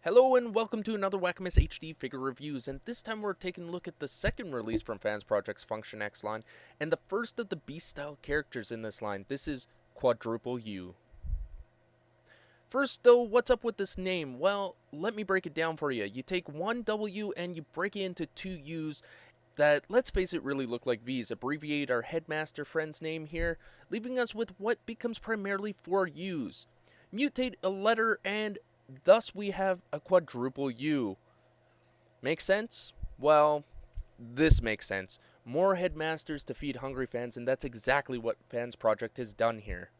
Hello and welcome to another Wackimus HD figure reviews, and this time we're taking a look at the second release from FansProjects Function X line, and the first of the Beast-style characters in this line. This is Quadruple U. First though, what's up with this name? Well, let me break it down for you. You take one W and you break it into two U's that, let's face it, really look like V's. Abbreviate our headmaster friend's name here, leaving us with what becomes primarily four U's. Mutate a letter and thus we have a Quadruple U. Make sense? Well, this makes sense. More headmasters to feed hungry fans, and that's exactly what FansProject has done here.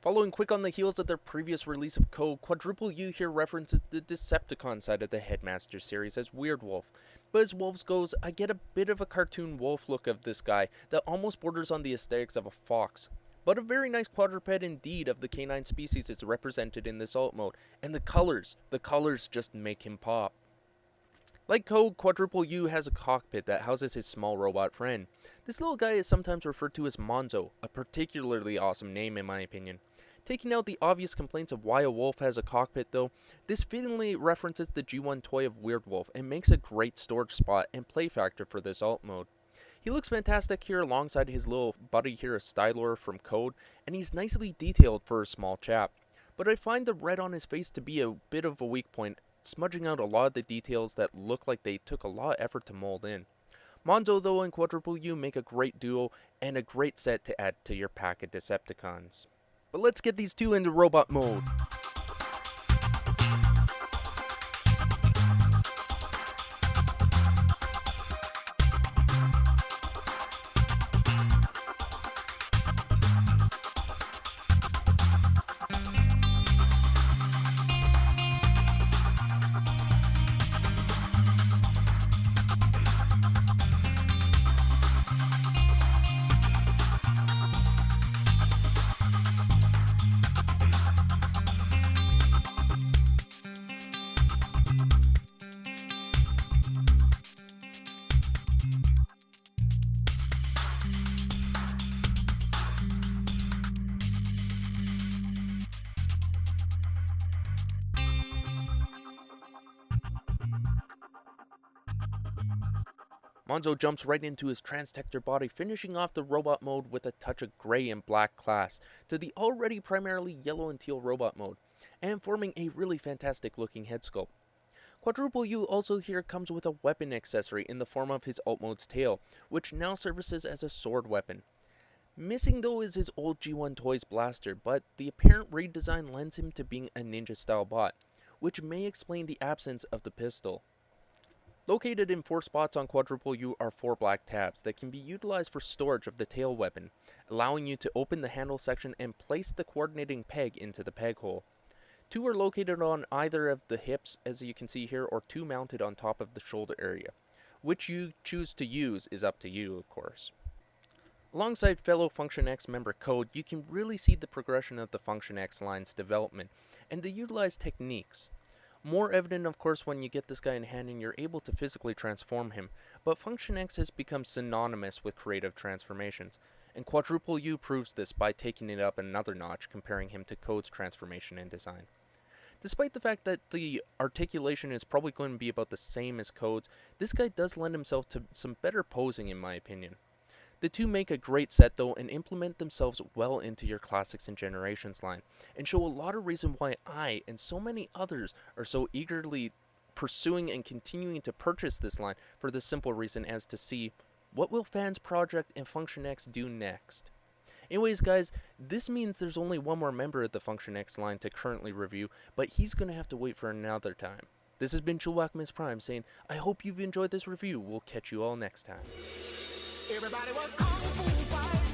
Following quick on the heels of their previous release of Code, Quadruple U here references the Decepticon side of the Headmaster series as Weird Wolf. But as Wolves goes, I get a bit of a cartoon wolf look of this guy that almost borders on the aesthetics of a fox. But a very nice quadruped indeed of the canine species is represented in this alt mode, and the colors just make him pop. Like Code, Quadruple U has a cockpit that houses his small robot friend. This little guy is sometimes referred to as Monzo, a particularly awesome name in my opinion. Taking out the obvious complaints of why a wolf has a cockpit though, this fittingly references the G1 toy of Weird Wolf and makes a great storage spot and play factor for this alt mode. He looks fantastic here alongside his little buddy here, Stylor from Code, and he's nicely detailed for a small chap. But I find the red on his face to be a bit of a weak point, smudging out a lot of the details that look like they took a lot of effort to mold in. Monzo though and Quadruple U make a great duo and a great set to add to your pack of Decepticons. But let's get these two into robot mode. Monzo jumps right into his Transtector body, finishing off the robot mode with a touch of grey and black class to the already primarily yellow and teal robot mode, and forming a really fantastic looking head sculpt. Quadruple U also here comes with a weapon accessory in the form of his alt mode's tail, which now services as a sword weapon. Missing though is his old G1 Toys blaster, but the apparent redesign lends him to being a ninja style bot, which may explain the absence of the pistol. Located in 4 spots on Quadruple U are 4 black tabs that can be utilized for storage of the tail weapon, allowing you to open the handle section and place the coordinating peg into the peg hole. 2 are located on either of the hips, as you can see here, or 2 mounted on top of the shoulder area. Which you choose to use is up to you, of course. Alongside fellow Function X member Code, you can really see the progression of the Function X line's development and the utilized techniques. More evident, of course, when you get this guy in hand and you're able to physically transform him, but Function X has become synonymous with creative transformations, and Quadruple U proves this by taking it up another notch, comparing him to Code's transformation and design. Despite the fact that the articulation is probably going to be about the same as Code's, this guy does lend himself to some better posing in my opinion. The two make a great set though and implement themselves well into your Classics and Generations line, and show a lot of reason why I and so many others are so eagerly pursuing and continuing to purchase this line, for the simple reason as to see what will FansProject and Function X do next. Anyways guys, this means there's only one more member of the Function X line to currently review, but he's going to have to wait for another time. This has been Wackimus Prime saying, I hope you've enjoyed this review. We'll catch you all next time. Everybody was kung fu fighting.